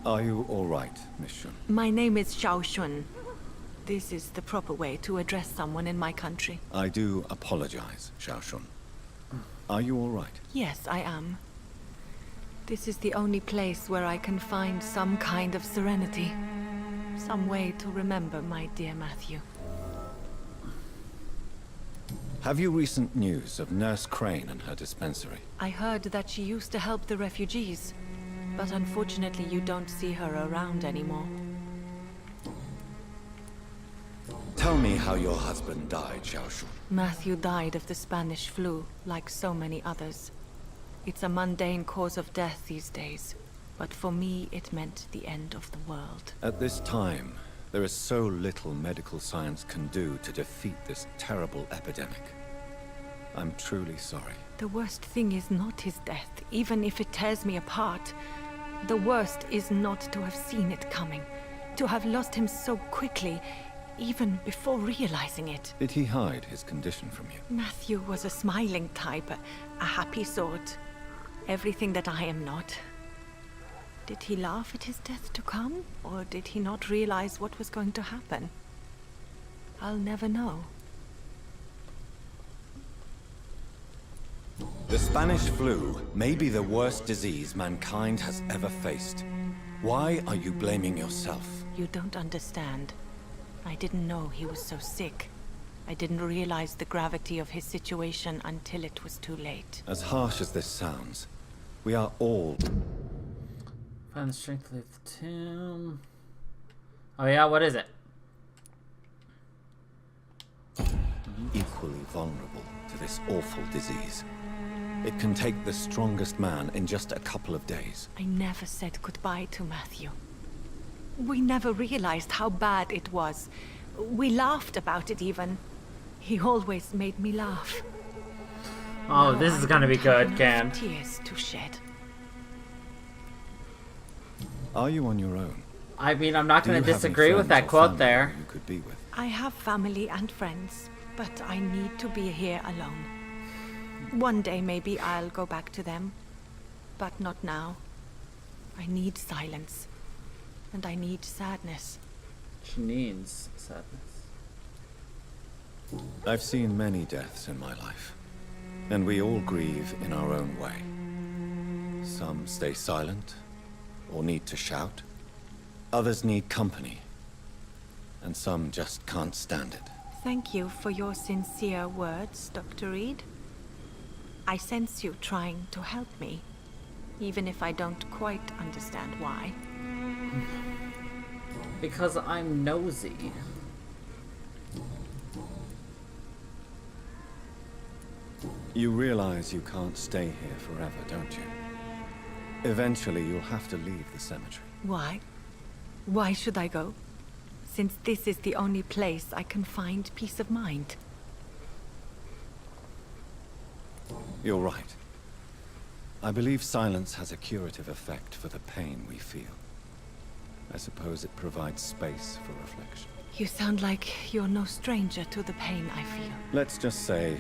Are you all right, Miss Shun? My name is Xiao Shun. This is the proper way to address someone in my country. I do apologize, Xiao Shun. Are you all right? Yes, I am. This is the only place where I can find some kind of serenity. Some way to remember my dear Matthew. Have you recent news of Nurse Crane and her dispensary? I heard that she used to help the refugees, but unfortunately you don't see her around anymore. Tell me how your husband died, Xiao Shun. Matthew died of the Spanish flu, like so many others. It's a mundane cause of death these days, but for me it meant the end of the world. At this time, there is so little medical science can do to defeat this terrible epidemic. I'm truly sorry. The worst thing is not his death, even if it tears me apart. The worst is not to have seen it coming, to have lost him so quickly, even before realizing it. Did he hide his condition from you? Matthew was a smiling type, a happy sort. Everything that I am not. Did he laugh at his death to come, or did he not realize what was going to happen? I'll never know. The Spanish flu may be the worst disease mankind has ever faced. Why are you blaming yourself? You don't understand. I didn't know he was so sick. I didn't realize the gravity of his situation until it was too late. As harsh as this sounds, we are all... Find the strength to leave the tomb. Oh yeah, what is it? equally vulnerable to this awful disease. It can take the strongest man in just a couple of days. I never said goodbye to Matthew. We never realized how bad it was. We laughed about it even. He always made me laugh. Oh, Now this is I gonna be don't have good, enough Cam. Tears to shed. Are you on your own? I mean, I'm not Do gonna you have any disagree with friends that or quote family there. who you could be with? I have family and friends, but I need to be here alone. One day maybe I'll go back to them, but not now. I need silence, and I need sadness. She needs sadness. I've seen many deaths in my life, and we all grieve in our own way. Some stay silent, or need to shout. Others need company, and some just can't stand it. Thank you for your sincere words, Dr. Reed. I sense you trying to help me, even if I don't quite understand why. Because I'm nosy. You realize you can't stay here forever, don't you? Eventually, you'll have to leave the cemetery. Why? Why should I go? Since this is the only place I can find peace of mind. You're right. I believe silence has a curative effect for the pain we feel. I suppose it provides space for reflection. You sound like you're no stranger to the pain I feel. Let's just say,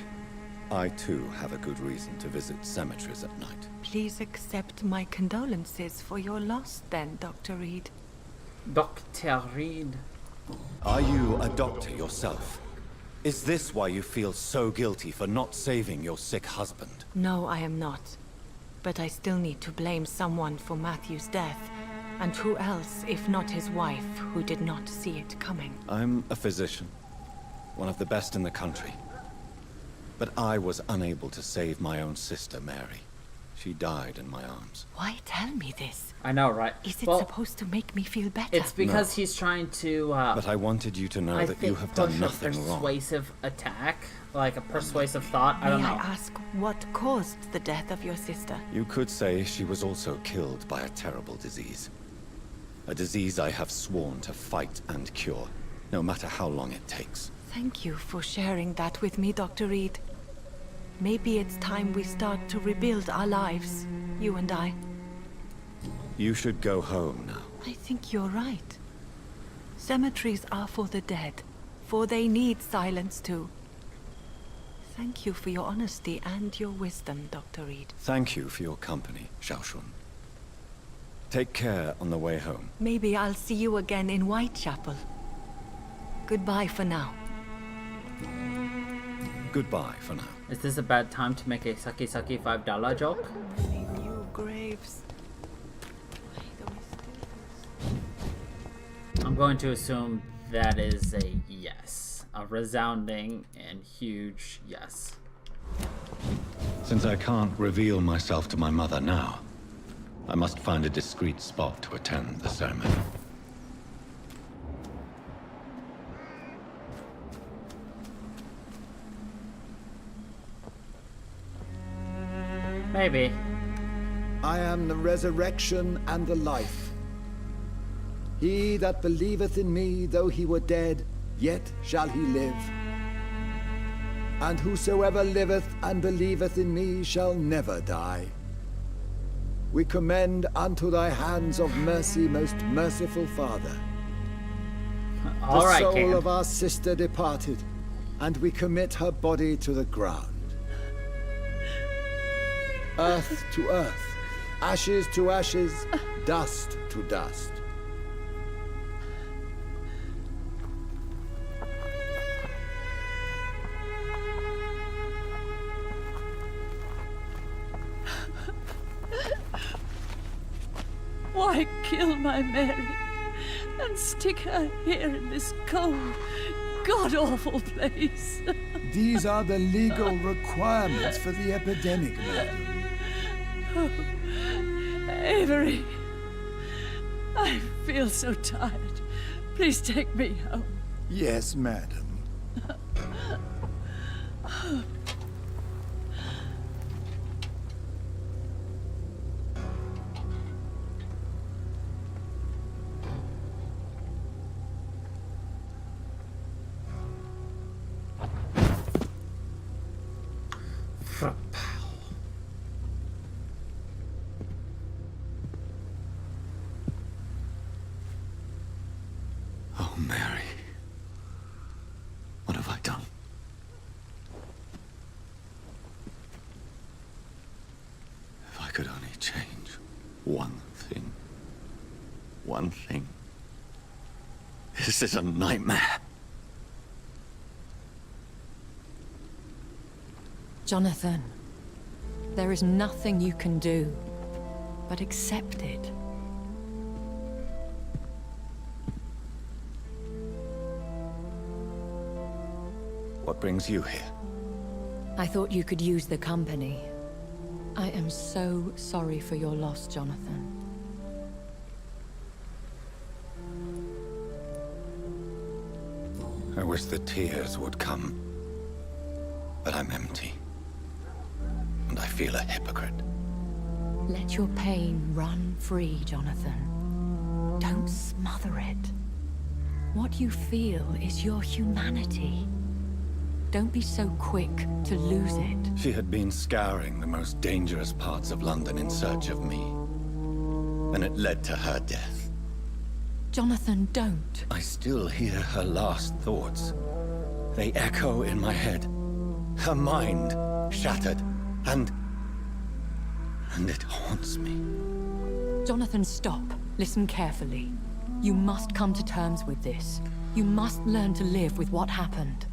I too have a good reason to visit cemeteries at night. Please accept my condolences for your loss then, Dr. Reed. Dr. Reed. Are you a doctor yourself? Is this why you feel so guilty for not saving your sick husband? No, I am not. But I still need to blame someone for Matthew's death. And who else, if not his wife, who did not see it coming? I'm a physician, one of the best in the country. But I was unable to save my own sister, Mary. She died in my arms. Why tell me this? I know, right? Is it Well, supposed to make me feel better? it's because No. he's trying to, But I wanted you to know I that think you have done push nothing a wrong. persuasive attack, like a persuasive thought. I don't May know. I ask what caused the death of your sister? You could say she was also killed by a terrible disease. A disease I have sworn to fight and cure, no matter how long it takes. Thank you for sharing that with me, Dr. Reed. Maybe it's time we start to rebuild our lives, you and I. You should go home now. I think you're right. Cemeteries are for the dead, for they need silence too. Thank you for your honesty and your wisdom, Dr. Reed. Thank you for your company, Xiao Shun. Take care on the way home. Maybe I'll see you again in Whitechapel. Goodbye for now. Goodbye for now. Is this a bad time to make a sucky sucky $5 joke? Many new graves. I'm going to assume that is a yes. A resounding and huge yes. Since I can't reveal myself to my mother now, I must find a discreet spot to attend the ceremony. Maybe. I am the resurrection and the life. He that believeth in me, though he were dead, yet shall he live. And whosoever liveth and believeth in me shall never die. We commend unto thy hands of mercy, most merciful Father, All the right, soul Cam. of our sister departed, and we commit her body to the ground. Earth to earth, ashes to ashes, dust to dust. Why kill my Mary and stick her here in this cold, god-awful place? These are the legal requirements for the epidemic, madam. Avery, I feel so tired. Please take me home. Yes, madam. Oh, Mary. What have I done? If I could only change one thing. One thing. This is a nightmare. Jonathan, there is nothing you can do but accept it. What brings you here? I thought you could use the company. I am so sorry for your loss, Jonathan. I wish the tears would come. But I'm empty. And I feel a hypocrite. Let your pain run free, Jonathan. Don't smother it. What you feel is your humanity. Don't be so quick to lose it. She had been scouring the most dangerous parts of London in search of me. And it led to her death. Jonathan, don't. I still hear her last thoughts. They echo in my head. Her mind shattered, and it haunts me. Jonathan, stop. Listen carefully. You must come to terms with this. You must learn to live with what happened.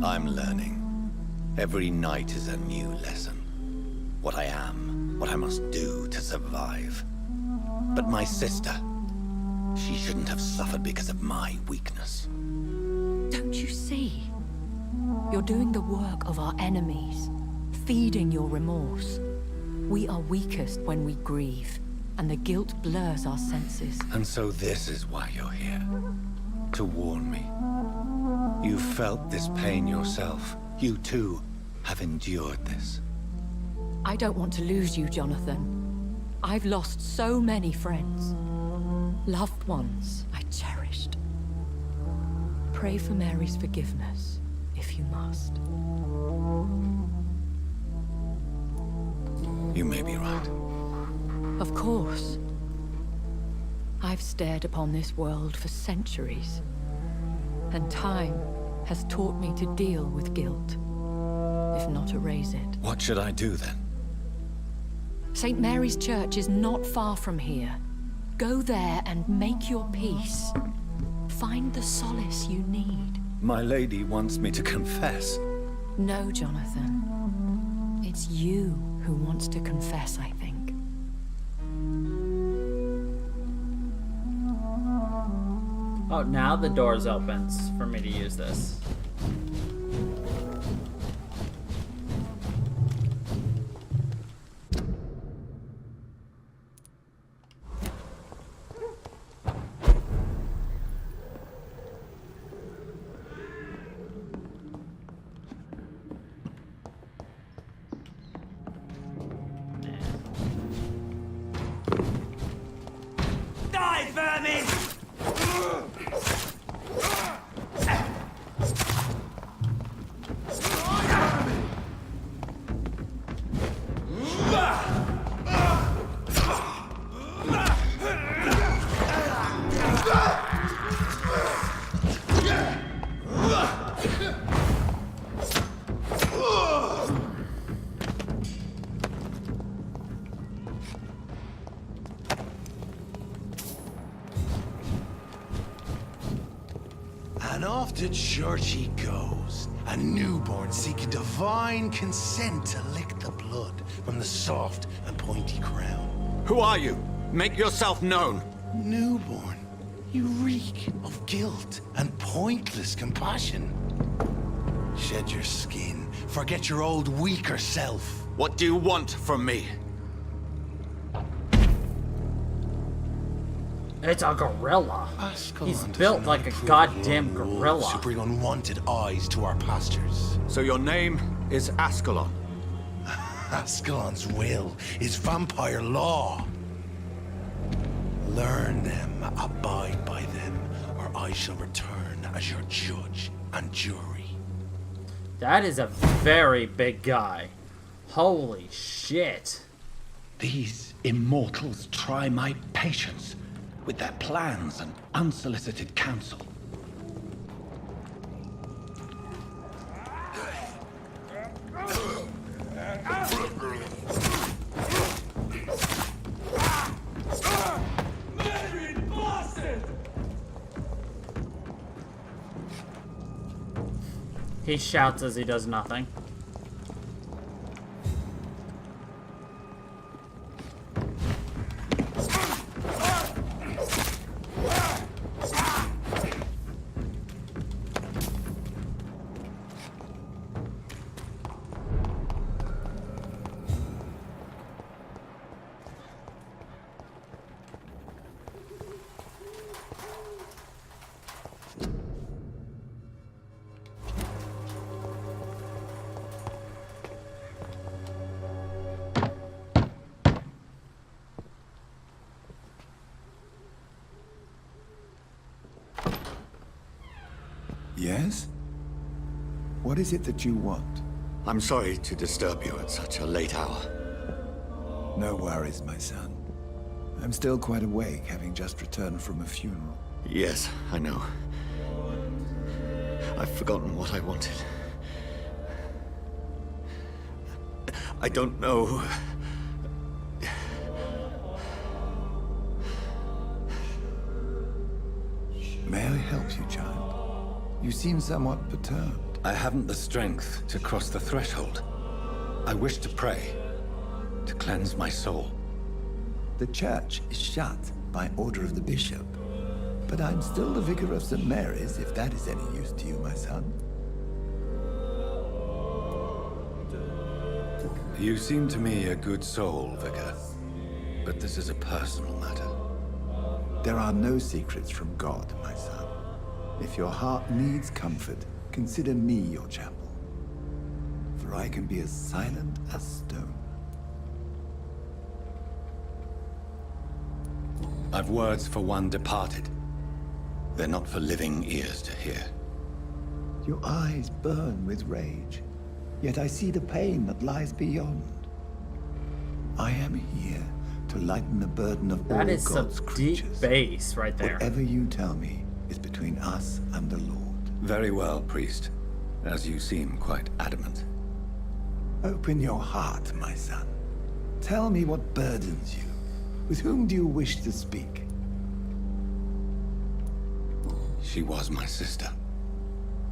I'm learning. Every night is a new lesson. What I am, what I must do to survive. But my sister, she shouldn't have suffered because of my weakness. Don't you see? You're doing the work of our enemies, feeding your remorse. We are weakest when we grieve, and the guilt blurs our senses. And so this is why you're here. To warn me. You felt this pain yourself. You too have endured this. I don't want to lose you, Jonathan. I've lost so many friends. Loved ones I cherished. Pray for Mary's forgiveness, if you must. You may be right. Of course. I've stared upon this world for centuries, and time has taught me to deal with guilt, if not erase it. What should I do then? St. Mary's Church is not far from here. Go there and make your peace. Find the solace you need. My lady wants me to confess. No, Jonathan. It's you who wants to confess, I think. Oh, now the doors opens for me to use this. Die, vermin! And off to church he goes, a newborn seeking divine consent to lick the blood from the soft and pointy crown. Who are you? Make yourself known. Newborn, you reek of guilt and pointless compassion. Shed your skin, forget your old weaker self. What do you want from me? It's a gorilla. Ascalon He's does built not like a approve goddamn of wolves gorilla. who bring unwanted eyes to our pastures. So your name is Ascalon. Ascalon's will is vampire law. Learn them, abide by them, or I shall return as your judge and jury. That is a very big guy. Holy shit. These immortals try my patience with their plans and unsolicited counsel. He shouts as he does nothing. Yes? What is it that you want? I'm sorry to disturb you at such a late hour. No worries, my son. I'm still quite awake, having just returned from a funeral. Yes, I know. I've forgotten what I wanted. I don't know. May I help you, child? You seem somewhat perturbed. I haven't the strength to cross the threshold. I wish to pray, to cleanse my soul. The church is shut by order of the bishop. But I'm still the vicar of St. Mary's, if that is any use to you, my son. You seem to me a good soul, Vicar. But this is a personal matter. There are no secrets from God, my son. If your heart needs comfort, consider me your chapel. For I can be as silent as stone. I've words for one departed. They're not for living ears to hear. Your eyes burn with rage, yet I see the pain that lies beyond. I am here to lighten the burden of all That is some God's deep creatures. bass right there. Whatever you tell me is between us and the Lord. Very well, priest. As you seem quite adamant. Open your heart, my son. Tell me what burdens you. With whom do you wish to speak? She was my sister.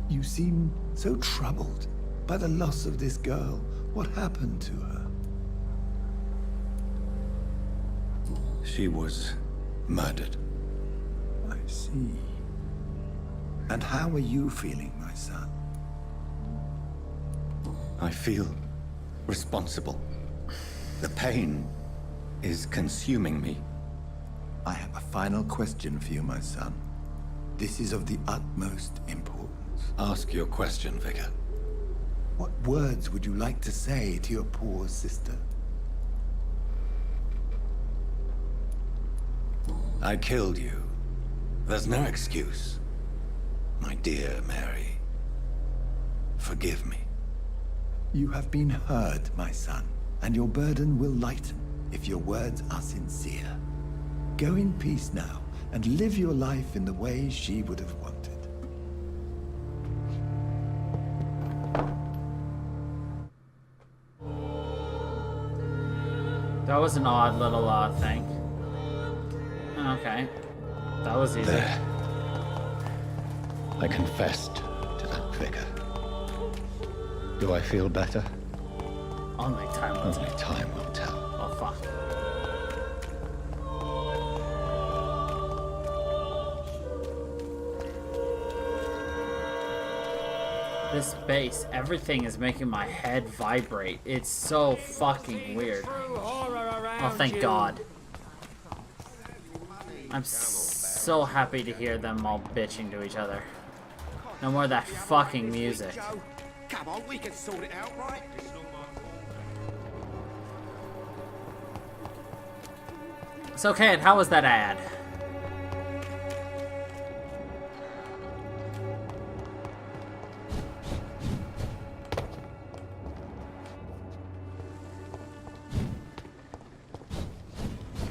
You seem so troubled by the loss of this girl. What happened to her? She was murdered. I see. And how are you feeling, my son? I feel responsible. The pain is consuming me. I have a final question for you, my son. This is of the utmost importance. Ask your question, Vicar. What words would you like to say to your poor sister? I killed you. There's no excuse. My dear Mary, forgive me. You have been heard, my son, and your burden will lighten if your words are sincere. Go in peace now, and live your life in the way she would have wanted. That was an odd little thing. Okay. That was easy. There. I confessed to that Vicar. Do I feel better? Only time will tell. Only time will tell. Oh, fuck. This bass, everything is making my head vibrate. It's so fucking weird. Oh, thank God. I'm so happy to hear them all bitching to each other. No more of that fucking music. Come on, we can sort it out, right? So, Kate, how was that ad?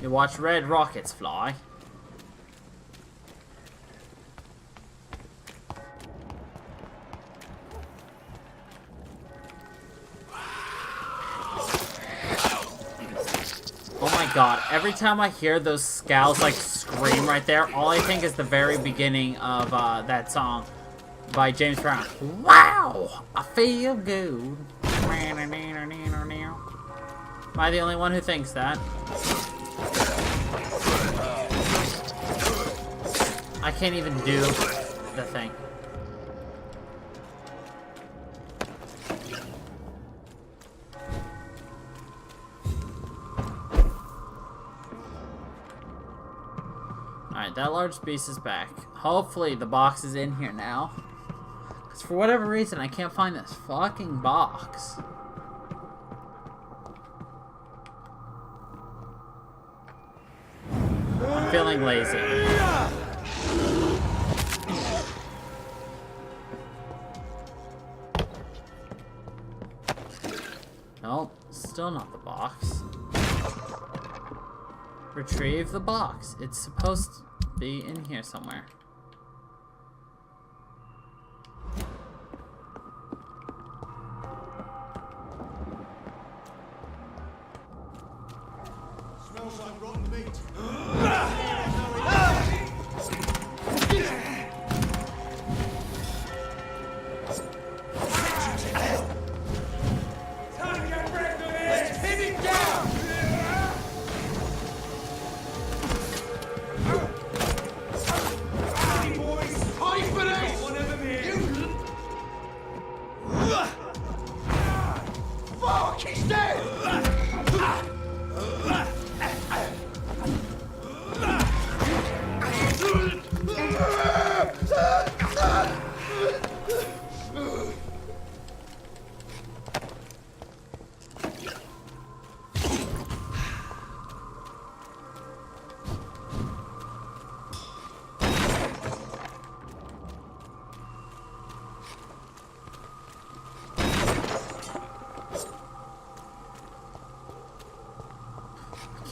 You watch red rockets fly. Oh my God, every time I hear those scows like scream right there, all I think is the very beginning of that song by James Brown. Wow, I feel good. Am I the only one who thinks that? I can't even do the thing. Alright, that large beast is back. Hopefully the box is in here now. Because for whatever reason, I can't find this fucking box. I'm feeling lazy. Nope, still not the box. Retrieve the box. It's supposed to be in here somewhere. Smells like rotten meat.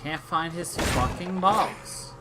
Can't find his fucking box.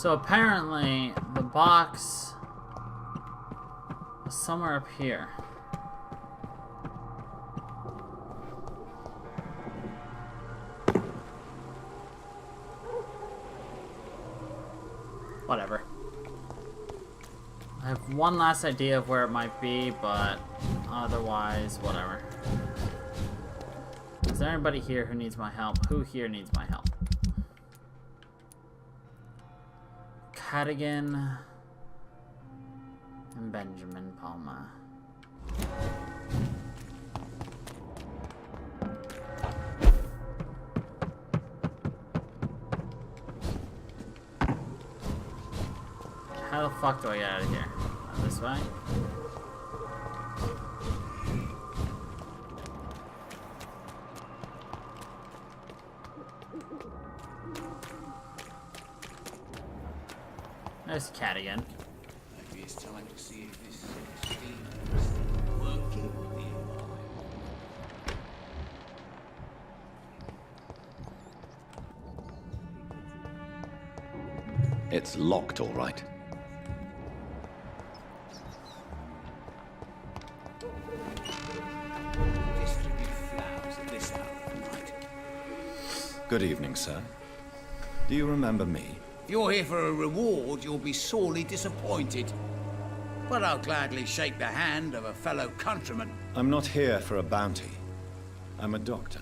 So apparently, the box is somewhere up here. Whatever. I have one last idea of where it might be, but otherwise, whatever. Is there anybody here who needs my help? Who here needs my help? Cadigan and Benjamin Palmer. How the fuck do I get out of here? This way? There's Cat again. Maybe it's time to see if this scheme is working nearby. It's locked, all right. Distribute flowers at this hour of night. Good evening, sir. Do you remember me? If you're here for a reward, you'll be sorely disappointed. But I'll gladly shake the hand of a fellow countryman. I'm not here for a bounty. I'm a doctor.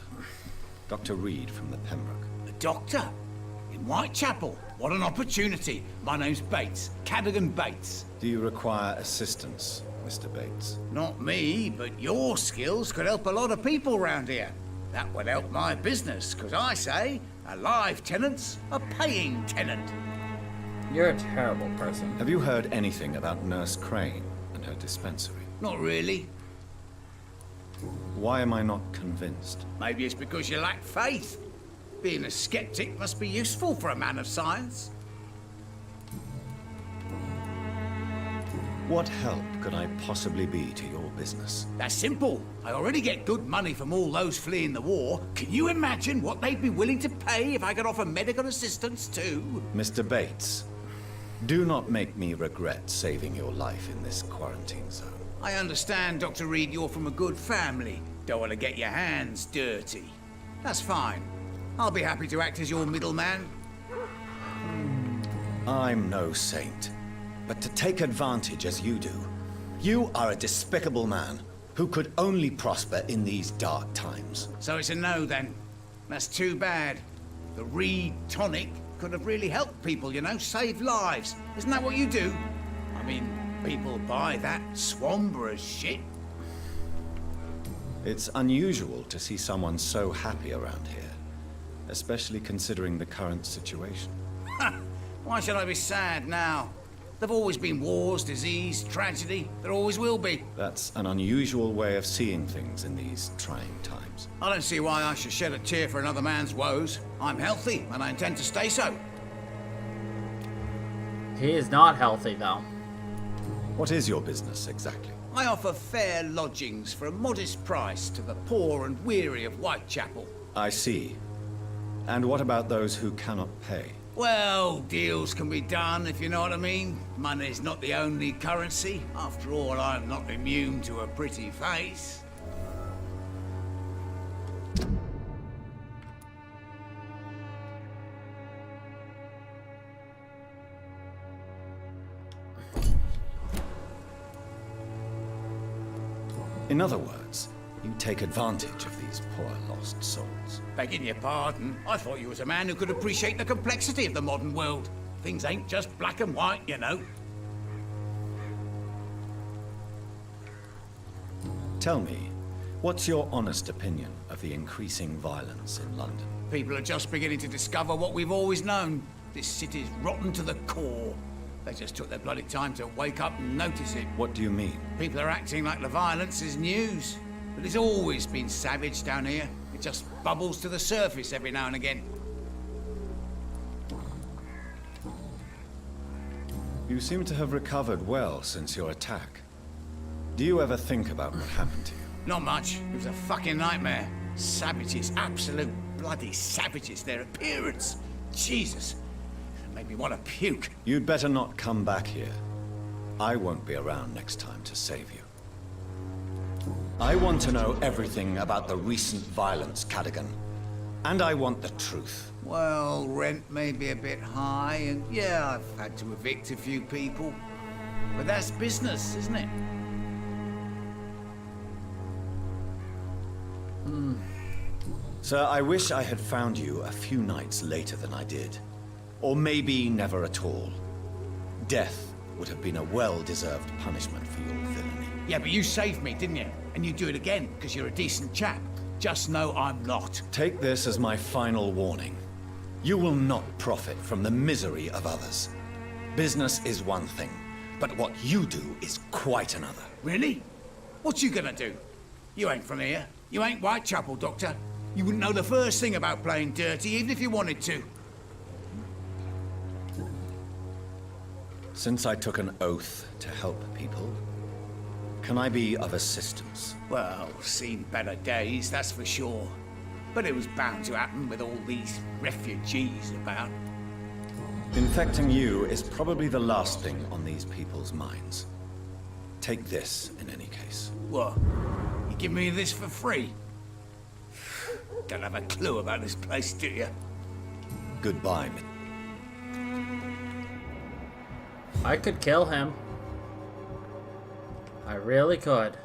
Dr. Reed from the Pembroke. A doctor? In Whitechapel? What an opportunity. My name's Bates. Cadigan Bates. Do you require assistance, Mr. Bates? Not me, but your skills could help a lot of people round here. That would help my business, because I say a live tenant's a paying tenant. You're a terrible person. Have you heard anything about Nurse Crane and her dispensary? Not really. Why am I not convinced? Maybe it's because you lack faith. Being a skeptic must be useful for a man of science. What help could I possibly be to your business? That's simple. I already get good money from all those fleeing the war. Can you imagine what they'd be willing to pay if I could offer medical assistance too? Mr. Bates, do not make me regret saving your life in this quarantine zone. I understand, Dr. Reed, you're from a good family. Don't want to get your hands dirty. That's fine. I'll be happy to act as your middleman. I'm no saint, but to take advantage as you do, you are a despicable man who could only prosper in these dark times. So it's a no then. That's too bad. The Reed tonic could have really helped people, you know, saved lives. Isn't that what you do? I mean, people buy that Swamborous shit. It's unusual to see someone so happy around here, especially considering the current situation. Why should I be sad now? There've always been wars, disease, tragedy. There always will be. That's an unusual way of seeing things in these trying times. I don't see why I should shed a tear for another man's woes. I'm healthy, and I intend to stay so. He is not healthy, though. What is your business, exactly? I offer fair lodgings for a modest price to the poor and weary of Whitechapel. I see. And what about those who cannot pay? Well, deals can be done, if you know what I mean. Money's not the only currency. After all, I'm not immune to a pretty face. In other words, you take advantage of these poor lost souls. Begging your pardon, I thought you was a man who could appreciate the complexity of the modern world. Things ain't just black and white, you know. Tell me, what's your honest opinion of the increasing violence in London? People are just beginning to discover what we've always known. This city's rotten to the core. They just took their bloody time to wake up and notice it. What do you mean? People are acting like the violence is news. But it's always been savage down here. It just bubbles to the surface every now and again. You seem to have recovered well since your attack. Do you ever think about what happened to you? Not much. It was a fucking nightmare. Savages, absolute bloody savages. Their appearance. Jesus. Made me want to puke. You'd better not come back here. I won't be around next time to save you. I want to know everything about the recent violence, Cadogan. And I want the truth. Well, rent may be a bit high, and yeah, I've had to evict a few people. But that's business, isn't it? Sir, I wish I had found you a few nights later than I did. Or maybe never at all. Death would have been a well-deserved punishment for your villainy. Yeah, but you saved me, didn't you? And you do it again, because you're a decent chap. Just know I'm not. Take this as my final warning. You will not profit from the misery of others. Business is one thing, but what you do is quite another. Really? What you gonna do? You ain't from here. You ain't Whitechapel, Doctor. You wouldn't know the first thing about playing dirty, even if you wanted to. Since I took an oath to help people, can I be of assistance? Well, seen better days, that's for sure. But it was bound to happen with all these refugees about. Infecting you is probably the last thing on these people's minds. Take this, in any case. What? You give me this for free? Don't have a clue about this place, do you? Goodbye, I could kill him. I really could.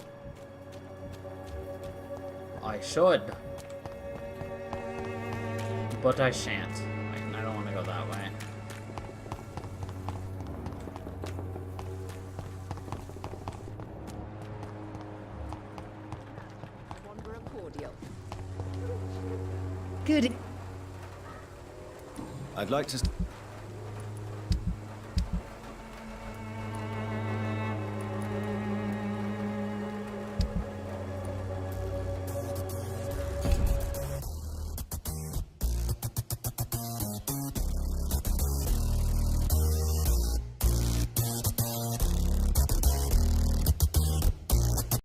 I should. But I shan't. I don't want to go that way. Good. I'd like to...